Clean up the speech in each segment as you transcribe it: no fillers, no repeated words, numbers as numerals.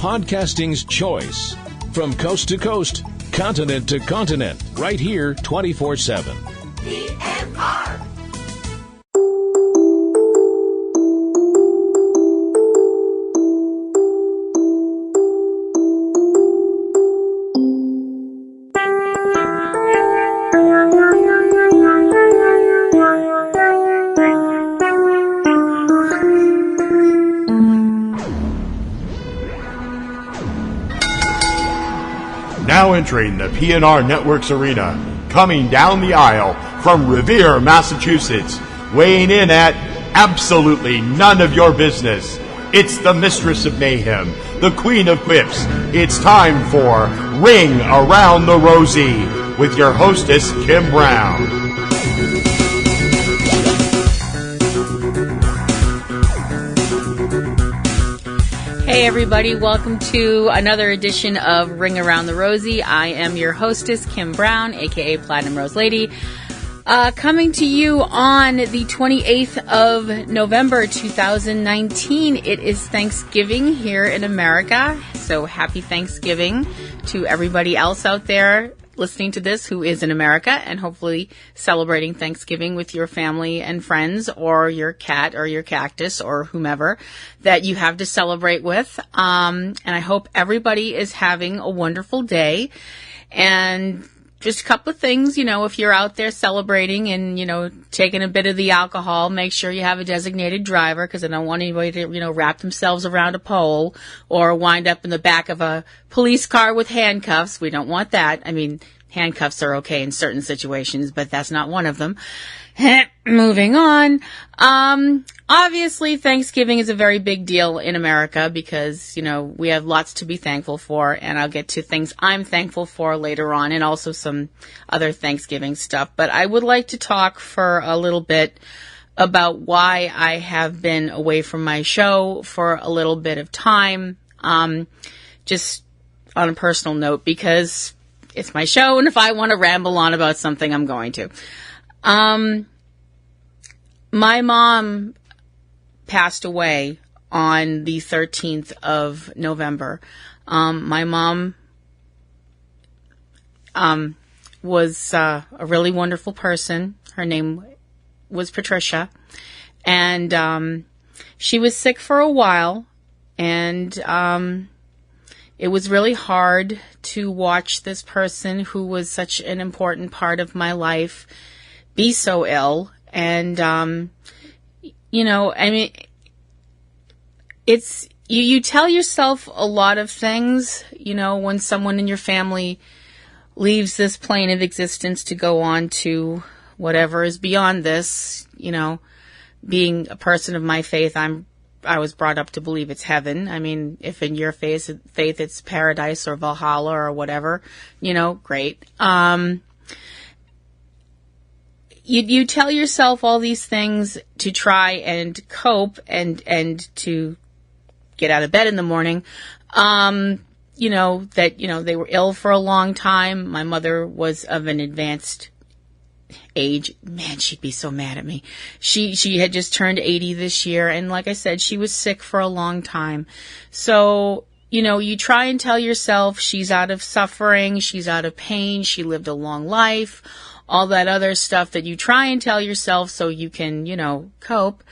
podcasting's choice. From coast to coast, continent to continent, right here 24/7. PNR. Now entering the PNRNetworks arena, coming down the aisle from Revere, Massachusetts, weighing in at absolutely none of your business. It's the mistress of mayhem, the queen of quips. It's time for Ring Around the Rosie with your hostess, Kim Brown. Hey everybody, welcome to another edition of Ring Around the Rosie. I am your hostess, Kim Brown, aka Platinum Rose Lady, coming to you on the 28th of November 2019. It is Thanksgiving here in America, so happy Thanksgiving to everybody else out there listening to this who is in America, and hopefully celebrating Thanksgiving with your family and friends, or your cat or your cactus or whomever that you have to celebrate with. And I hope everybody is having a wonderful day. And just a couple of things, if you're out there celebrating and, taking a bit of the alcohol, make sure you have a designated driver, because I don't want anybody to, wrap themselves around a pole or wind up in the back of a police car with handcuffs. We don't want that. I mean, handcuffs are okay in certain situations, but that's not one of them. Moving on. Obviously, Thanksgiving is a very big deal in America because, we have lots to be thankful for, and I'll get to things I'm thankful for later on, and also some other Thanksgiving stuff. But I would like to talk for a little bit about why I have been away from my show for a little bit of time, just on a personal note, because it's my show, and if I want to ramble on about something, I'm going to. My mom passed away on the 13th of November. My mom was a really wonderful person. Her name was Patricia, and she was sick for a while, and it was really hard to watch this person who was such an important part of my life be so ill. And, it's, you tell yourself a lot of things, when someone in your family leaves this plane of existence to go on to whatever is beyond this. Being a person of my faith, I was brought up to believe it's heaven. I mean, if in your faith it's paradise or Valhalla or whatever, great. You tell yourself all these things to try and cope and to get out of bed in the morning. That, they were ill for a long time. My mother was of an advanced age. Man, she'd be so mad at me. She had just turned 80 this year. And like I said, she was sick for a long time. So, you try and tell yourself she's out of suffering. She's out of pain. She lived a long life. All that other stuff that you try and tell yourself so you can, cope.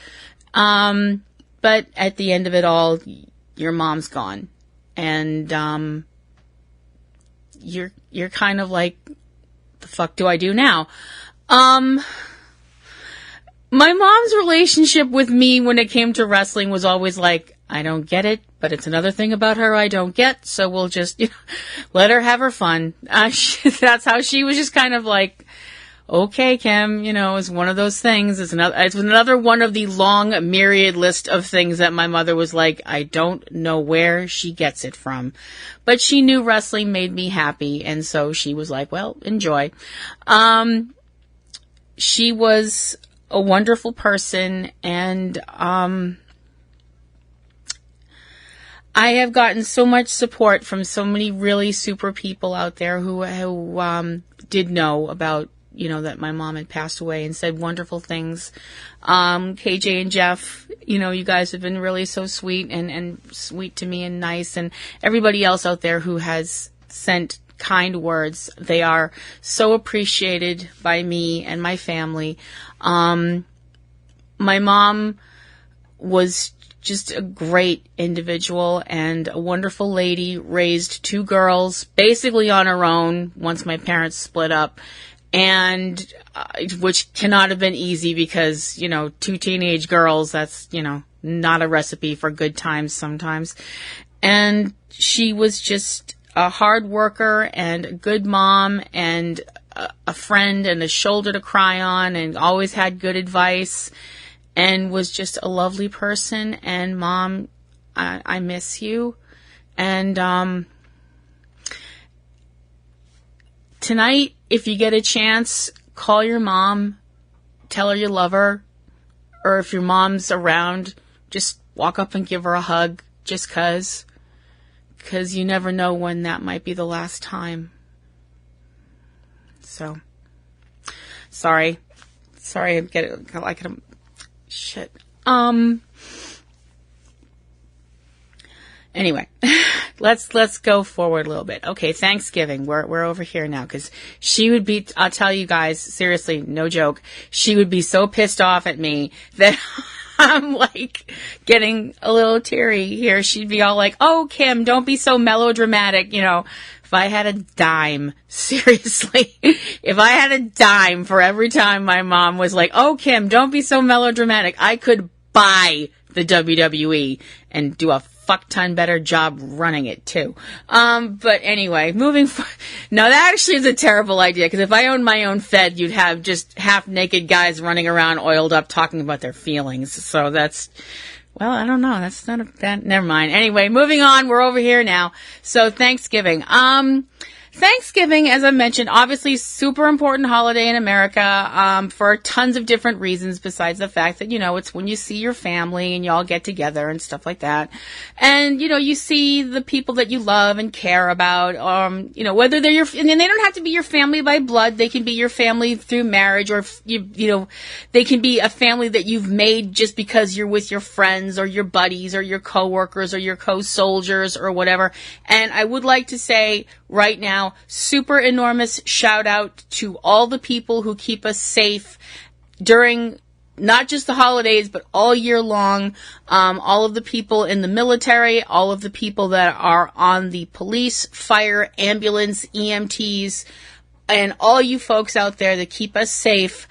But at the end of it all, your mom's gone. And, you're kind of like, the fuck do I do now? My mom's relationship with me when it came to wrestling was always like, I don't get it, but it's another thing about her I don't get, so we'll just let her have her fun. That's how she was, just kind of like, okay, Kim, it's one of those things. It's another one of the long myriad list of things that my mother was like, I don't know where she gets it from. But she knew wrestling made me happy, and so she was like, well, enjoy. She was a wonderful person, and I have gotten so much support from so many really super people out there who did know about, that my mom had passed away, and said wonderful things. KJ and Jeff, you guys have been really so sweet and sweet to me and nice, and everybody else out there who has sent kind words. They are so appreciated by me and my family. My mom was just a great individual and a wonderful lady, raised 2 girls basically on her own once my parents split up, and which cannot have been easy because, 2 teenage girls, that's, not a recipe for good times sometimes. And she was just a hard worker and a good mom and a friend and a shoulder to cry on, and always had good advice, and was just a lovely person. And Mom, I miss you. And tonight, if you get a chance, call your mom, tell her you love her, or if your mom's around, just walk up and give her a hug, just 'cause you never know when that might be the last time. So, sorry, I get it, like, shit. Anyway, let's go forward a little bit. Okay, Thanksgiving. We're over here now, because she would be, I'll tell you guys, seriously, no joke, she would be so pissed off at me that I'm like getting a little teary here. She'd be all like, "Oh, Kim, don't be so melodramatic." If I had a dime, seriously, if I had a dime for every time my mom was like, "Oh, Kim, don't be so melodramatic," I could buy the WWE and do a fuck ton better job running it too. But anyway, moving forward. No, that actually is a terrible idea, because if I owned my own Fed, you'd have just half naked guys running around oiled up talking about their feelings. So that's, well, I don't know. That's not that, never mind. Anyway, moving on. We're over here now. So Thanksgiving. Thanksgiving, as I mentioned, obviously super important holiday in America, for tons of different reasons, besides the fact that, it's when you see your family and you all get together and stuff like that. And, you see the people that you love and care about, whether they're and they don't have to be your family by blood. They can be your family through marriage, or, they can be a family that you've made just because you're with your friends or your buddies or your coworkers or your co-soldiers or whatever. And I would like to say right now, super enormous shout out to all the people who keep us safe during not just the holidays, but all year long. All of the people in the military, all of the people that are on the police, fire, ambulance, EMTs, and all you folks out there that keep us safe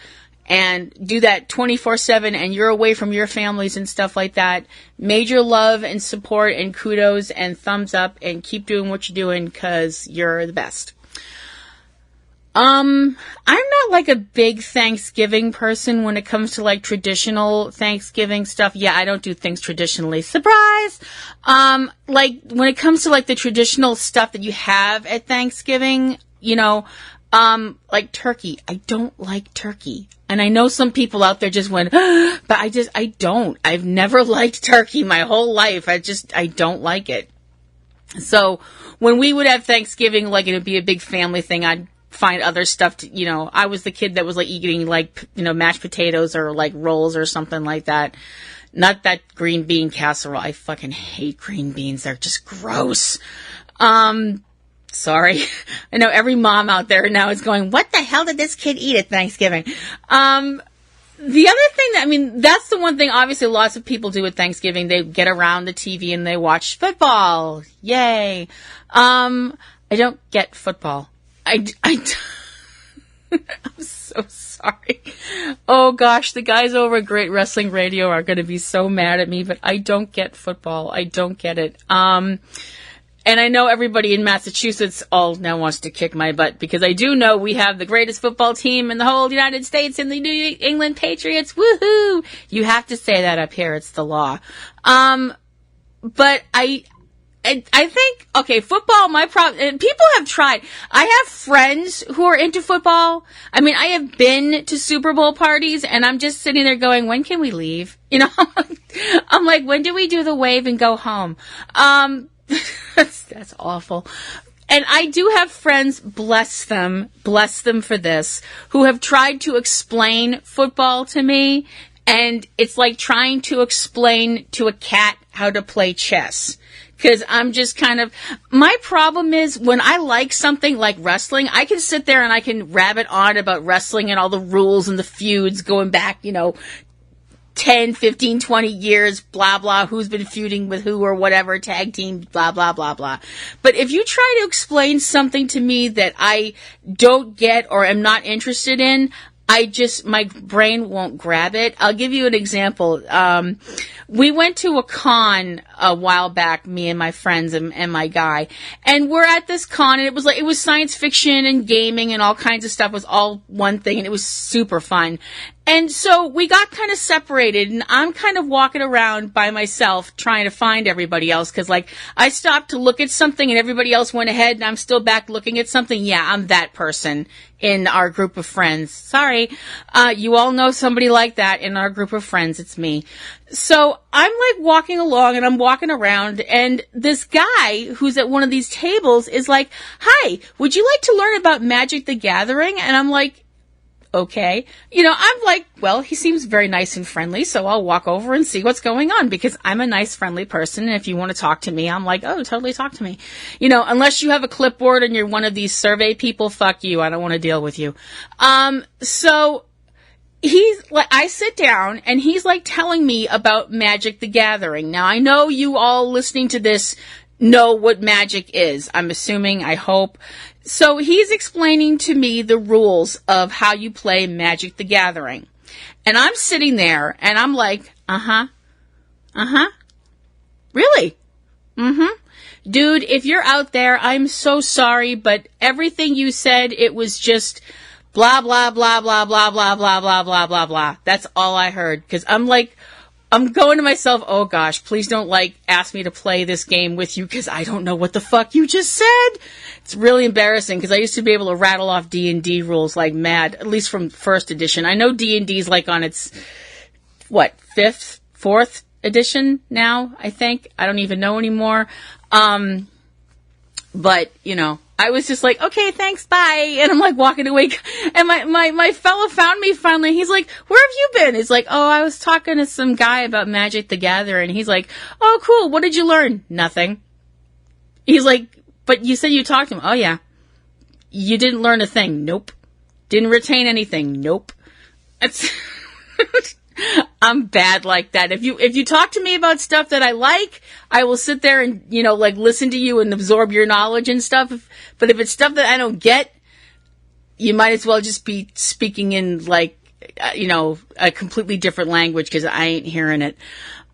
and do that 24/7, and you're away from your families and stuff like that. Major love and support and kudos and thumbs up, and keep doing what you're doing, because you're the best. I'm not like a big Thanksgiving person when it comes to like traditional Thanksgiving stuff. Yeah, I don't do things traditionally. Surprise! Like when it comes to like the traditional stuff that you have at Thanksgiving, like turkey. I don't like turkey. And I know some people out there just went, but I don't. I've never liked turkey my whole life. I don't like it. So when we would have Thanksgiving, like it would be a big family thing, I'd find other stuff to, I was the kid that was like eating like, mashed potatoes or like rolls or something like that. Not that green bean casserole. I fucking hate green beans. They're just gross. Sorry. I know every mom out there now is going, what the hell did this kid eat at Thanksgiving? The other thing that's the one thing obviously lots of people do at Thanksgiving. They get around the TV and they watch football. Yay. I don't get football. I'm so sorry. Oh gosh, the guys over at Great Wrestling Radio are going to be so mad at me, but I don't get football. I don't get it. And I know everybody in Massachusetts all now wants to kick my butt, because I do know we have the greatest football team in the whole United States in the New England Patriots. Woohoo! You have to say that up here. It's the law. But I think, okay, football, and people have tried. I have friends who are into football. I have been to Super Bowl parties, and I'm just sitting there going, when can we leave? I'm like, when do we do the wave and go home? That's awful. And I do have friends, bless them for this, who have tried to explain football to me, and it's like trying to explain to a cat how to play chess. Because I'm just kind of, my problem is when I like something like wrestling, I can sit there and I can rabbit on about wrestling and all the rules and the feuds going back, 10, 15, 20 years, blah, blah, who's been feuding with who or whatever, tag team, blah, blah, blah, blah. But if you try to explain something to me that I don't get or am not interested in, my brain won't grab it. I'll give you an example. We went to a con a while back, me and my friends and my guy, and we're at this con, and it was science fiction and gaming and all kinds of stuff. It was all one thing, and it was super fun. And so we got kind of separated, and I'm kind of walking around by myself trying to find everybody else, because, I stopped to look at something, and everybody else went ahead, and I'm still back looking at something. Yeah, I'm that person in our group of friends. Sorry. You all know somebody like that in our group of friends. It's me. So I'm, walking along, and I'm walking around, and this guy who's at one of these tables is like, "Hi, would you like to learn about Magic the Gathering?" And I'm like, okay. I'm like, well, he seems very nice and friendly, so I'll walk over and see what's going on, because I'm a nice, friendly person, and if you want to talk to me, I'm like, oh, totally talk to me. Unless you have a clipboard and you're one of these survey people, fuck you, I don't want to deal with you. So I sit down, and he's telling me about Magic the Gathering. Now, I know you all listening to this know what Magic is. I'm assuming, I hope. So he's explaining to me the rules of how you play Magic the Gathering. And I'm sitting there, and I'm like, really? Dude, if you're out there, I'm so sorry, but everything you said, it was just blah, blah, blah, blah, blah, blah, blah, blah, blah, blah, blah. That's all I heard. Because I'm going to myself, oh gosh, please don't ask me to play this game with you, because I don't know what the fuck you just said. It's really embarrassing, because I used to be able to rattle off D&D rules like mad, at least from first edition. I know D&D's on its, fifth, fourth edition now, I think. I don't even know anymore. But, I was just like, okay, thanks, bye. And I'm walking away. And my fellow found me finally. He's like, where have you been? He's like, oh, I was talking to some guy about Magic the Gathering. He's like, oh, cool. What did you learn? Nothing. He's like, but you said you talked to him. Oh, yeah. You didn't learn a thing. Nope. Didn't retain anything. Nope. It's I'm bad like that. If you talk to me about stuff that I like, I will sit there and, listen to you and absorb your knowledge and stuff. But if it's stuff that I don't get, you might as well just be speaking in a completely different language, because I ain't hearing it.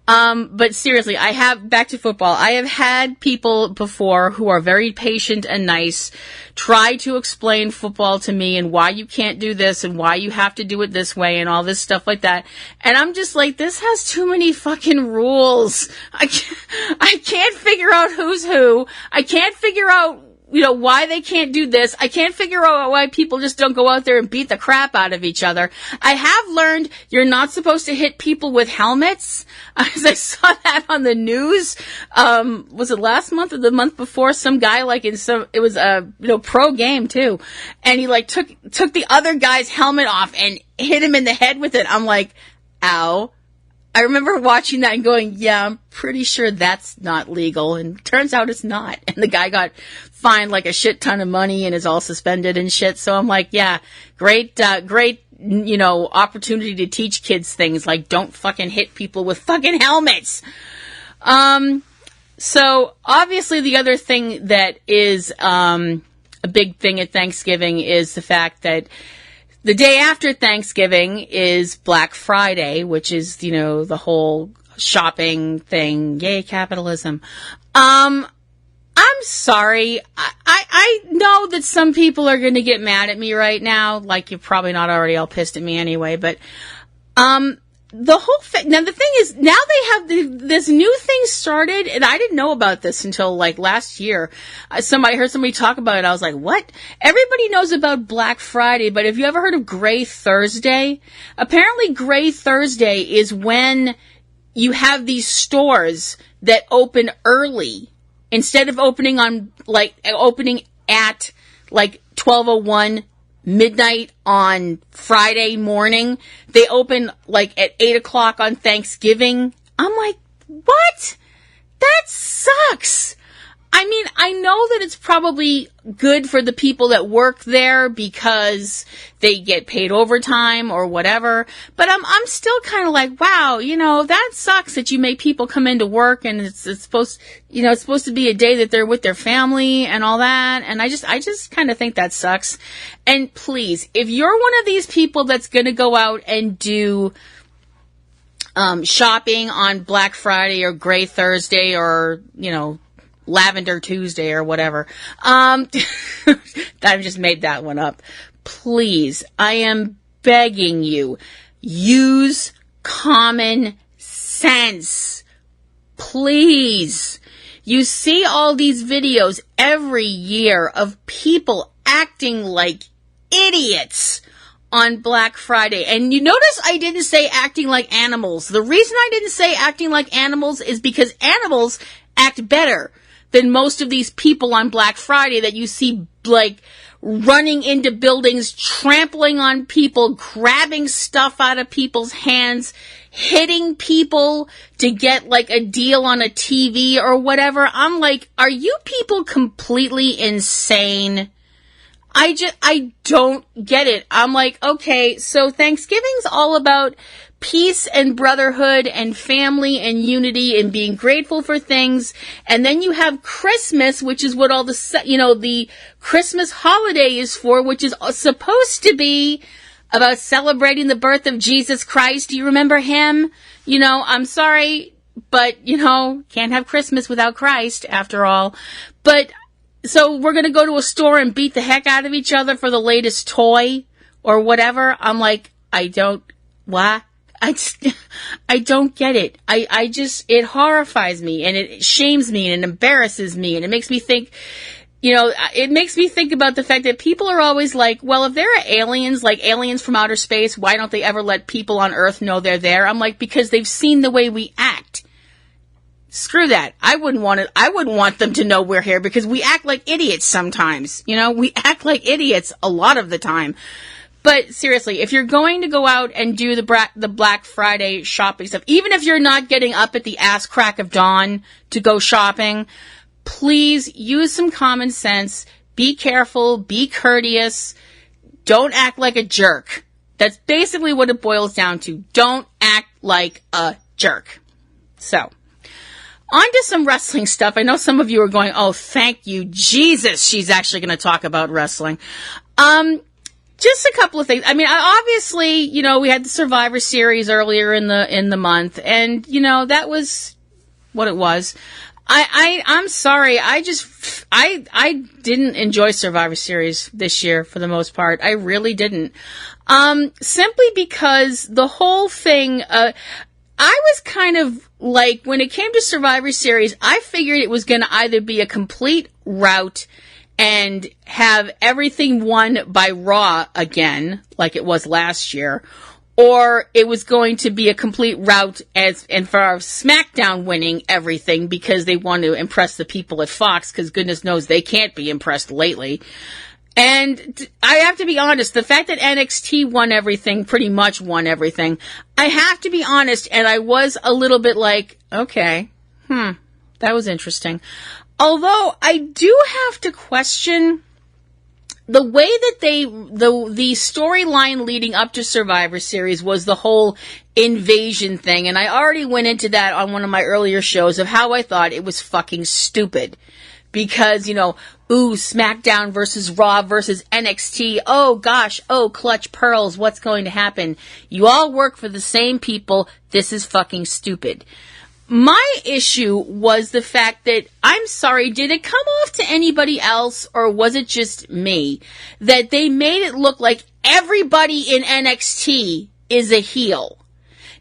But seriously, back to football, I have had people before who are very patient and nice try to explain football to me and why you can't do this and why you have to do it this way and all this stuff like that. And I'm just like, this has too many fucking rules. I can't figure out who's who. I can't figure out why they can't do this. I can't figure out why people just don't go out there and beat the crap out of each other. I have learned you're not supposed to hit people with helmets. As I saw that on the news, was it last month or the month before? Some guy it was a pro game too, and he took the other guy's helmet off and hit him in the head with it. I'm like, ow. I remember watching that and going, yeah, I'm pretty sure that's not legal. And turns out it's not. And the guy got fined a shit ton of money and is all suspended and shit. So I'm like, yeah, great, opportunity to teach kids things like don't fucking hit people with fucking helmets. So obviously the other thing that is, a big thing at Thanksgiving is the fact that the day after Thanksgiving is Black Friday, which is, the whole shopping thing. Yay, capitalism. I'm sorry. I know that some people are going to get mad at me right now. You're probably not already all pissed at me anyway, but, the whole thing, now the thing is, now they have this new thing started, and I didn't know about this until last year. I heard somebody talk about it. I was like, what? Everybody knows about Black Friday, but have you ever heard of Gray Thursday? Apparently Gray Thursday is when you have these stores that open early instead of opening at like 12:01 midnight on Friday morning, they open like at 8 o'clock on Thanksgiving. I'm like, what? That sucks. I mean, I know that it's probably good for the people that work there because they get paid overtime or whatever, but I'm still kind of like, wow, that sucks that you make people come into work and it's supposed to be a day that they're with their family and all that, and I just kind of think that sucks. And please, if you're one of these people that's going to go out and do shopping on Black Friday or Gray Thursday or, Lavender Tuesday or whatever. I just made that one up. Please, I am begging you, use common sense. Please. You see all these videos every year of people acting like idiots on Black Friday. And you notice I didn't say acting like animals. The reason I didn't say acting like animals is because animals act better than most of these people on Black Friday that you see, like, running into buildings, trampling on people, grabbing stuff out of people's hands, hitting people to get, like, a deal on a TV or whatever. I'm like, are you people completely insane? I don't get it. I'm like, okay, so Thanksgiving's all about peace and brotherhood and family and unity and being grateful for things. And then you have Christmas, which is what all the Christmas holiday is for, which is supposed to be about celebrating the birth of Jesus Christ. Do you remember him? I'm sorry, but, can't have Christmas without Christ after all. But so we're going to go to a store and beat the heck out of each other for the latest toy or whatever. I'm like, what? I don't get it. It horrifies me and it shames me and it embarrasses me and it makes me think, it makes me think about the fact that people are always like, well, if there are aliens, like aliens from outer space, why don't they ever let people on Earth know they're there? I'm like, because they've seen the way we act. Screw that. I wouldn't want them to know we're here because we act like idiots sometimes. We act like idiots a lot of the time. But seriously, if you're going to go out and do the Black Friday shopping stuff, even if you're not getting up at the ass crack of dawn to go shopping, please use some common sense. Be careful. Be courteous. Don't act like a jerk. That's basically what it boils down to. Don't act like a jerk. So, on to some wrestling stuff. I know some of you are going, oh, thank you, Jesus, she's actually going to talk about wrestling. Just a couple of things. I mean, obviously, we had the Survivor Series earlier in the month, and that was what it was. I'm sorry. I didn't enjoy Survivor Series this year for the most part. I really didn't. Simply because the whole thing, I was kind of like, when it came to Survivor Series, I figured it was going to either be a complete rout and have everything won by Raw again, like it was last year, or it was going to be a complete rout and for our SmackDown winning everything because they want to impress the people at Fox, because goodness knows they can't be impressed lately. And I have to be honest, the fact that NXT won everything, pretty much won everything, I have to be honest, and I was a little bit like, okay, that was interesting. Although I do have to question the way that the storyline leading up to Survivor Series was the whole invasion thing. And I already went into that on one of my earlier shows of how I thought it was fucking stupid. Because, SmackDown versus Raw versus NXT. Oh gosh, clutch pearls, what's going to happen? You all work for the same people. This is fucking stupid. My issue was the fact that, I'm sorry, did it come off to anybody else, or was it just me, that they made it look like everybody in NXT is a heel?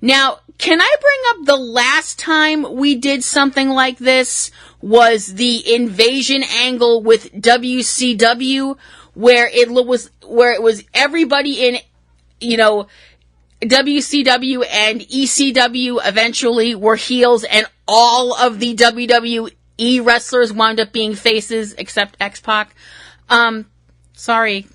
Now, can I bring up the last time we did something like this was the invasion angle with WCW, where it was everybody in, WCW and ECW eventually were heels, and all of the WWE WWE wrestlers wound up being faces, except X-Pac. Sorry.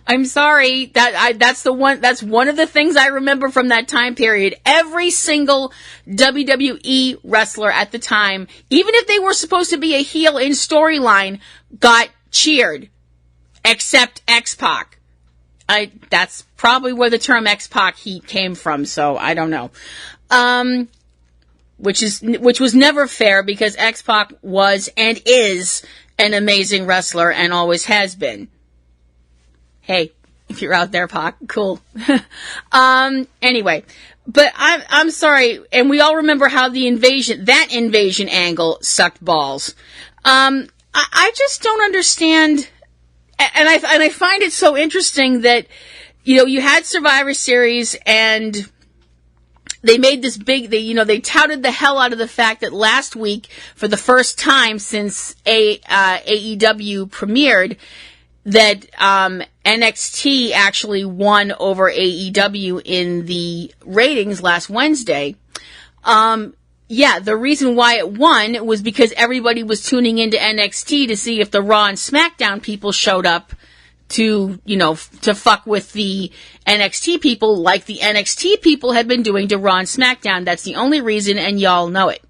I'm sorry. That's one of the things I remember from that time period. Every single WWE wrestler at the time, even if they were supposed to be a heel in storyline, got cheered, except X-Pac. That's probably where the term X-Pac heat came from, so I don't know. Which was never fair, because X-Pac was and is an amazing wrestler and always has been. Hey, if you're out there, Pac, cool. Anyway, but I'm sorry, and we all remember how that invasion angle sucked balls. I just don't understand, and I find it so interesting that, you had Survivor Series, and they made this big, they touted the hell out of the fact that last week, for the first time since AEW premiered, that NXT actually won over AEW in the ratings last Wednesday. The reason why it won was because everybody was tuning into NXT to see if the Raw and SmackDown people showed up to fuck with the NXT people, like the NXT people had been doing to Raw and SmackDown. That's the only reason, and y'all know it.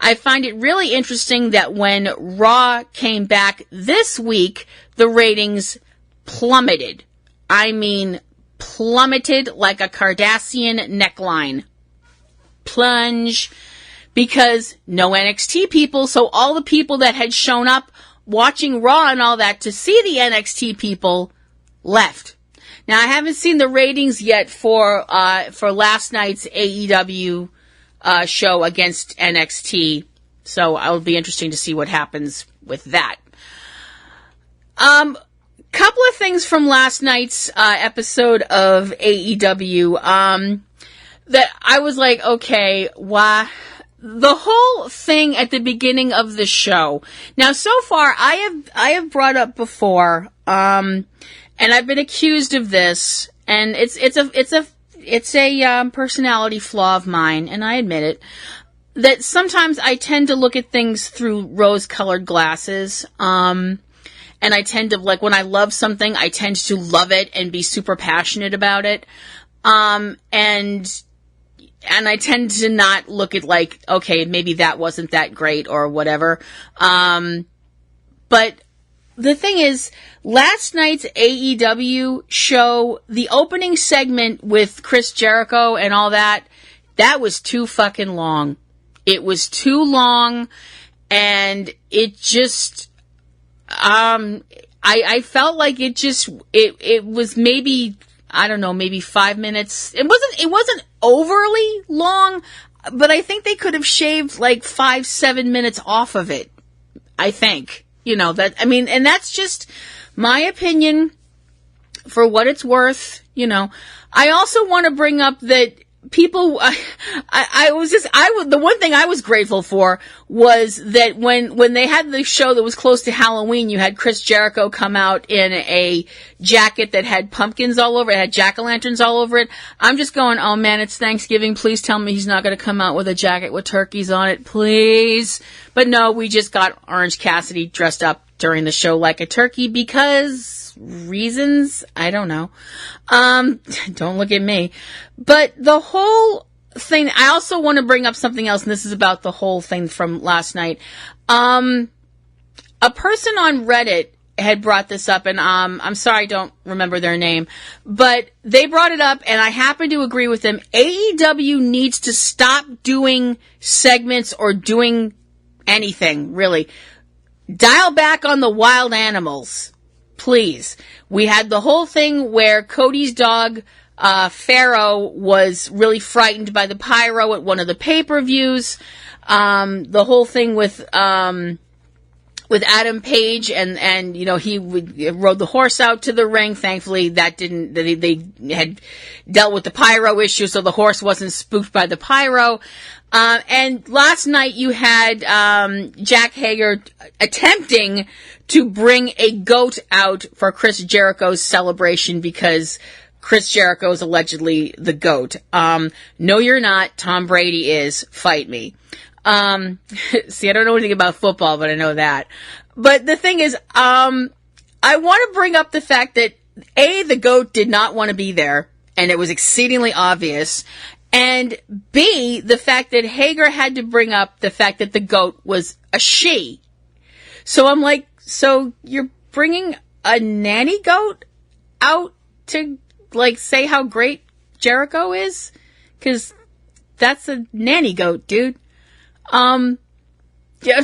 I find it really interesting that when Raw came back this week, the ratings plummeted. I mean, plummeted like a Kardashian neckline. Plunge. Because no NXT people, so all the people that had shown up watching Raw and all that to see the NXT people left. Now, I haven't seen the ratings yet for last night's AEW show against NXT, so it'll be interesting to see what happens with that. Couple of things from last night's episode of AEW that I was like, okay, why? The whole thing at the beginning of the show. Now, so far, I have brought up before, and I've been accused of this, and it's a personality flaw of mine, and I admit it, that sometimes I tend to look at things through rose-colored glasses, and I tend to, like, when I love something, I tend to love it and be super passionate about it, and I tend to not look at, like, okay, maybe that wasn't that great or whatever. But the thing is, last night's AEW show, the opening segment with Chris Jericho and all that was too fucking long. It was too long, and it just, I felt like it was maybe, I don't know, maybe 5 minutes. It wasn't overly long, but I think they could have shaved like 5-7 minutes off of it. I think, and that's just my opinion for what it's worth. I also want to bring up that people, the one thing I was grateful for was that when they had the show that was close to Halloween, you had Chris Jericho come out in a jacket that had pumpkins all over it, had jack-o'-lanterns all over it. I'm just going, oh man, it's Thanksgiving. Please tell me he's not going to come out with a jacket with turkeys on it, please. But no, we just got Orange Cassidy dressed up during the show like a turkey because reasons, I don't know. Don't look at me. But the whole thing, I also want to bring up something else, and this is about the whole thing from last night. A person on Reddit had brought this up, and I'm sorry I don't remember their name, but they brought it up, and I happen to agree with them. AEW needs to stop doing segments or doing anything, really. Dial back on the wild animals, please. We had the whole thing where Cody's dog, Pharaoh, was really frightened by the pyro at one of the pay-per-views. The whole thing with Adam Page and he rode the horse out to the ring. Thankfully, they had dealt with the pyro issue, so the horse wasn't spooked by the pyro. And last night you had Jack Hager attempting to bring a goat out for Chris Jericho's celebration because Chris Jericho is allegedly the GOAT. No, you're not. Tom Brady is. Fight me. See, I don't know anything about football, but I know that. But the thing is, I want to bring up the fact that A, the goat did not want to be there, and it was exceedingly obvious. And B, the fact that Hager had to bring up the fact that the goat was a she. So I'm like, so you're bringing a nanny goat out to, like, say how great Jericho is? Because that's a nanny goat, dude. Yeah,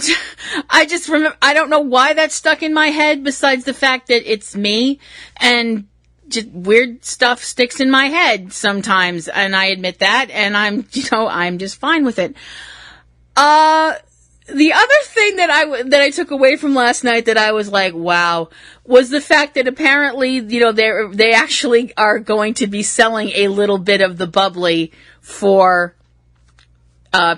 I just remember, I don't know why that stuck in my head besides the fact that it's me, and just weird stuff sticks in my head sometimes, and I admit that, and I'm just fine with it. The other thing that I took away from last night that I was like, wow, was the fact that apparently, they actually are going to be selling a little bit of the bubbly for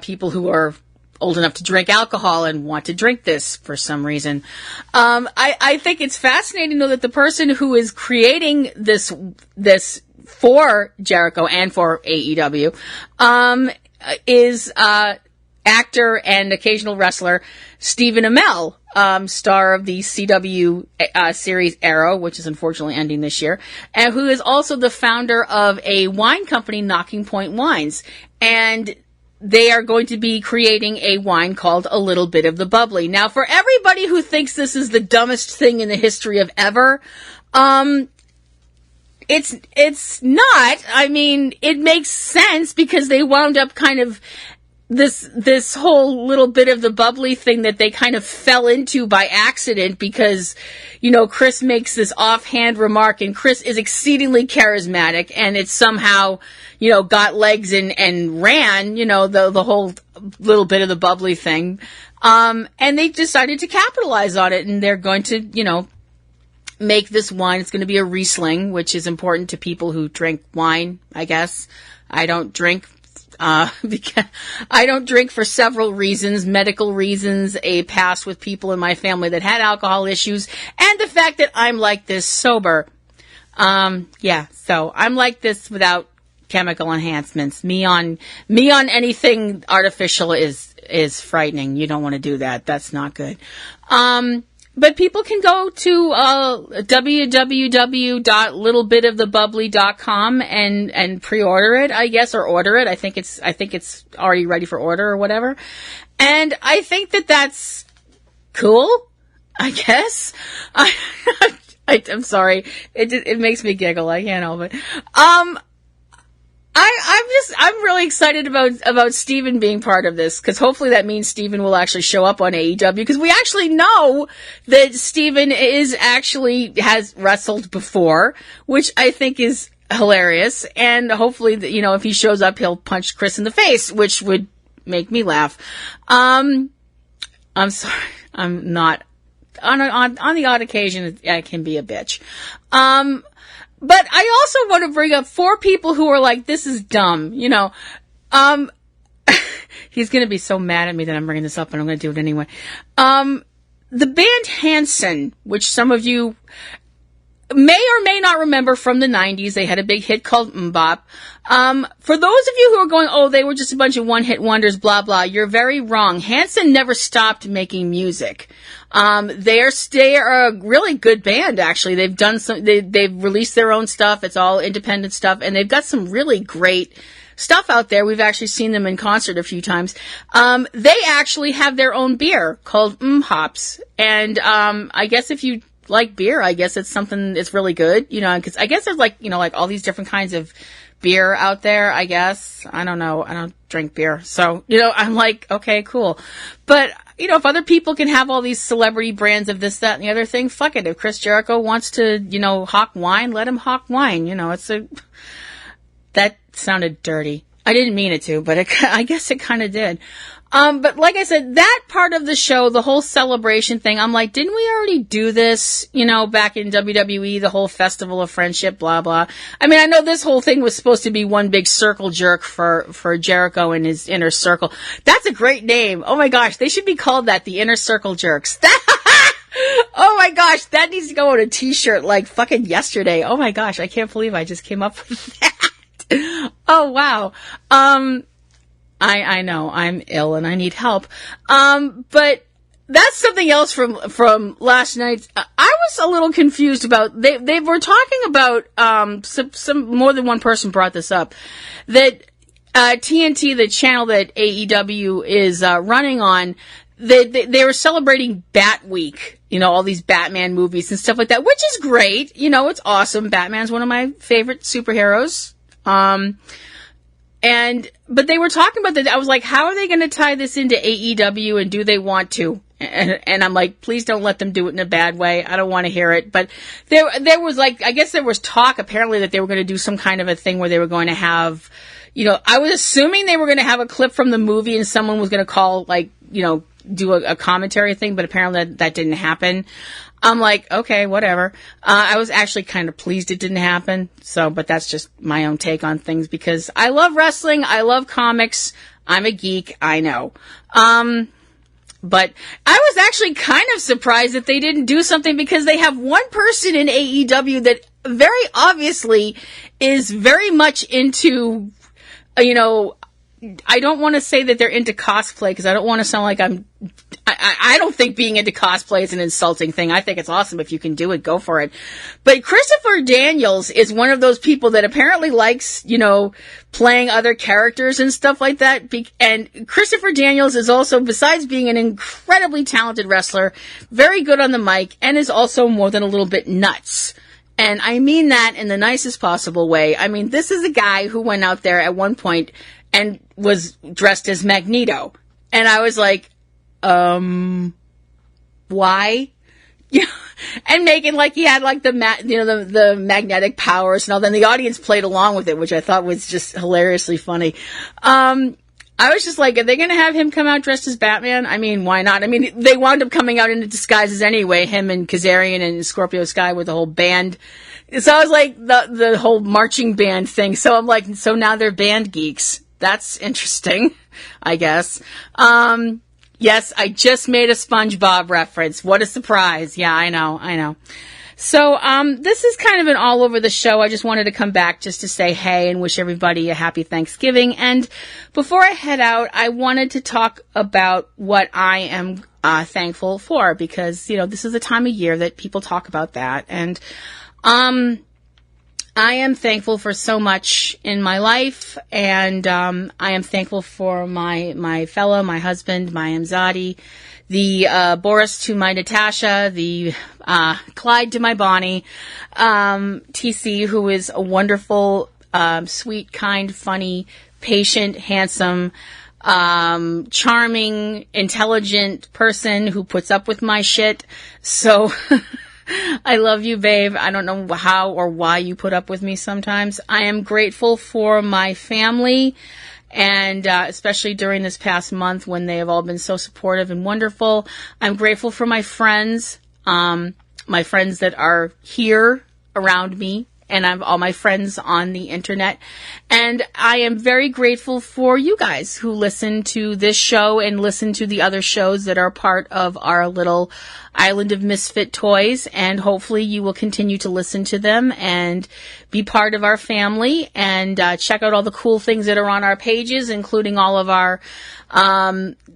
people who are old enough to drink alcohol and want to drink this for some reason. I think it's fascinating, though, that the person who is creating this for Jericho and for AEW is actor and occasional wrestler Stephen Amell, star of the CW series Arrow, which is unfortunately ending this year, and who is also the founder of a wine company, Knocking Point Wines. And they are going to be creating a wine called A Little Bit of the Bubbly. Now, for everybody who thinks this is the dumbest thing in the history of ever, it's not. I mean, it makes sense because they wound up kind of this whole little bit of the bubbly thing that they kind of fell into by accident because, Chris makes this offhand remark, and Chris is exceedingly charismatic, and it's somehow, got legs and ran, the whole little bit of the bubbly thing. And they decided to capitalize on it, and they're going to, make this wine. It's going to be a Riesling, which is important to people who drink wine, I guess. I don't drink because I don't drink for several reasons, medical reasons, a past with people in my family that had alcohol issues, and the fact that I'm like this sober. So I'm like this without chemical enhancements. Me on anything artificial is frightening. You don't want to do that. That's not good. But people can go to www.littlebitofthebubbly.com and pre-order it, I guess, or order it. I think it's already ready for order or whatever. And I think that that's cool, I guess. I'm sorry. It makes me giggle. I can't help it. I'm really excited about Steven being part of this, because hopefully that means Steven will actually show up on AEW, because we actually know that Steven has wrestled before, which I think is hilarious, and hopefully, if he shows up, he'll punch Chris in the face, which would make me laugh. I'm sorry, I'm not, on the odd occasion, I can be a bitch. But I also want to bring up 4 people who are like, this is dumb, He's going to be so mad at me that I'm bringing this up, and I'm going to do it anyway. The band Hanson, which some of you may or may not remember from the 90s, they had a big hit called MMMBop. For those of you who are going, oh, they were just a bunch of one-hit wonders, blah, blah, you're very wrong. Hanson never stopped making music. They are a really good band, actually. They've done they've released their own stuff. It's all independent stuff, and they've got some really great stuff out there. We've actually seen them in concert a few times. They actually have their own beer called Hops. And, I guess if you like beer, I guess it's something, it's really good, because I guess there's like all these different kinds of beer out there, I guess. I don't know. I don't drink beer. So, I'm like, okay, cool. But, if other people can have all these celebrity brands of this, that, and the other thing, fuck it. If Chris Jericho wants to, hawk wine, let him hawk wine. That sounded dirty. I didn't mean it to, but I guess it kind of did. But like I said, that part of the show, the whole celebration thing, I'm like, didn't we already do this, back in WWE, the whole Festival of Friendship, blah, blah. I mean, I know this whole thing was supposed to be one big circle jerk for Jericho and his inner circle. That's a great name. Oh my gosh, they should be called that, the Inner Circle Jerks. Oh my gosh, that needs to go on a t-shirt like fucking yesterday. Oh my gosh, I can't believe I just came up with that. Oh wow. I know I'm ill and I need help. But that's something else from last night. I was a little confused about, they were talking about, some more than one person brought this up, that, TNT, the channel that AEW is, running on, they were celebrating Bat Week, all these Batman movies and stuff like that, which is great. It's awesome. Batman's one of my favorite superheroes. But they were talking about that. I was like, how are they going to tie this into AEW, and do they want to? And I'm like, please don't let them do it in a bad way. I don't want to hear it. But there was I guess there was talk apparently that they were going to do some kind of a thing where they were going to have, I was assuming they were going to have a clip from the movie and someone was going to call, do a commentary thing, but apparently that didn't happen. I'm like, okay, whatever. I was actually kind of pleased it didn't happen. But that's just my own take on things because I love wrestling. I love comics. I'm a geek. I know. But I was actually kind of surprised that they didn't do something because they have one person in AEW that very obviously is very much into, I don't want to say that they're into cosplay because I don't want to sound like I don't think being into cosplay is an insulting thing. I think it's awesome. If you can do it, go for it. But Christopher Daniels is one of those people that apparently likes, playing other characters and stuff like that. And Christopher Daniels is also, besides being an incredibly talented wrestler, very good on the mic and is also more than a little bit nuts. And I mean that in the nicest possible way. I mean, this is a guy who went out there at one point and was dressed as Magneto. And I was like, why? And making like he had like the magnetic powers and all. Then the audience played along with it, which I thought was just hilariously funny. I was just like, are they going to have him come out dressed as Batman? I mean, why not? I mean, they wound up coming out into disguises anyway, him and Kazarian and Scorpio Sky with the whole band. So I was like, the whole marching band thing. So I'm like, so now they're band geeks. That's interesting, I guess. Yes, I just made a SpongeBob reference. What a surprise. Yeah, I know. So, this is kind of an all over the show. I just wanted to come back just to say hey and wish everybody a happy Thanksgiving. And before I head out, I wanted to talk about what I am thankful for because, this is the time of year that people talk about that. And, I am thankful for so much in my life, and I am thankful for my fella, my husband, my Amzadi, the Boris to my Natasha, the Clyde to my Bonnie, TC, who is a wonderful, sweet, kind, funny, patient, handsome, charming, intelligent person who puts up with my shit. So... I love you, babe. I don't know how or why you put up with me sometimes. I am grateful for my family, and especially during this past month when they have all been so supportive and wonderful. I'm grateful for my friends that are here around me, and I'm all my friends on the internet. And I am very grateful for you guys who listen to this show and listen to the other shows that are part of our little island of misfit toys. And hopefully you will continue to listen to them and be part of our family and check out all the cool things that are on our pages, including all of our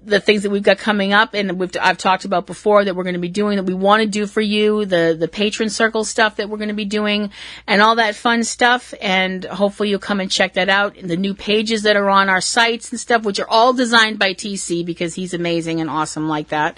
the things that we've got coming up and I've talked about before that we're going to be doing that we want to do for you, the patron circle stuff that we're going to be doing and all that fun stuff. And hopefully you'll come and check that out. And the new pages that are on our sites and stuff, which are all designed by TC because he's amazing and awesome like that.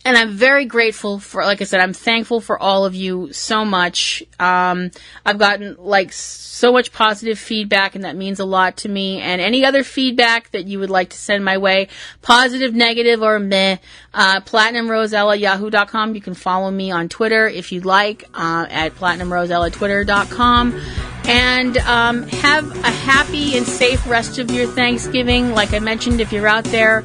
And I'm very grateful for, like I said, I'm thankful for all of you so much. I've gotten so much positive feedback and that means a lot to me. And any other feedback that you would like to send my way, positive, negative, or meh, PlatinumRosella@yahoo.com. You can follow me on Twitter if you'd like, at PlatinumRosella@twitter.com. And have a happy and safe rest of your Thanksgiving. Like I mentioned, if you're out there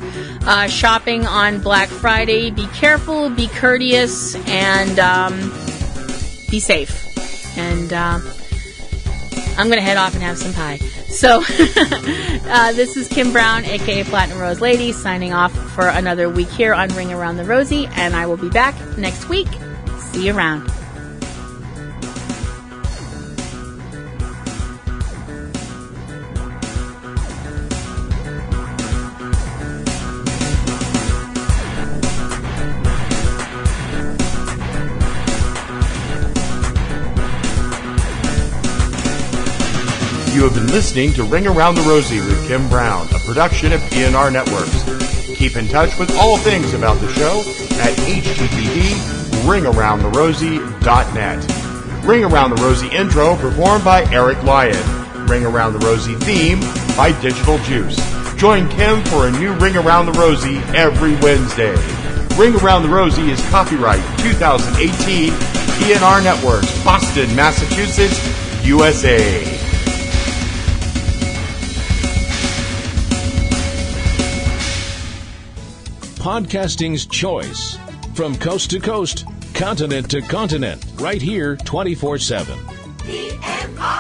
shopping on Black Friday, be careful, be courteous, and be safe. And I'm going to head off and have some pie. So this is Kim Brown, a.k.a. Platinum Rose Lady, signing off for another week here on Ring Around the Rosie. And I will be back next week. See you around. You have been listening to Ring Around the Rosie with Kim Brown, a production of PNR Networks. Keep in touch with all things about the show at http://ringaroundtherosie.net. Ring Around the Rosie intro performed by Eric Lyon. Ring Around the Rosie theme by Digital Juice. Join Kim for a new Ring Around the Rosie every Wednesday. Ring Around the Rosie is copyright 2018 PNR Networks, Boston, Massachusetts, USA. Podcasting's choice. From coast to coast, continent to continent, right here 24/7. PNR.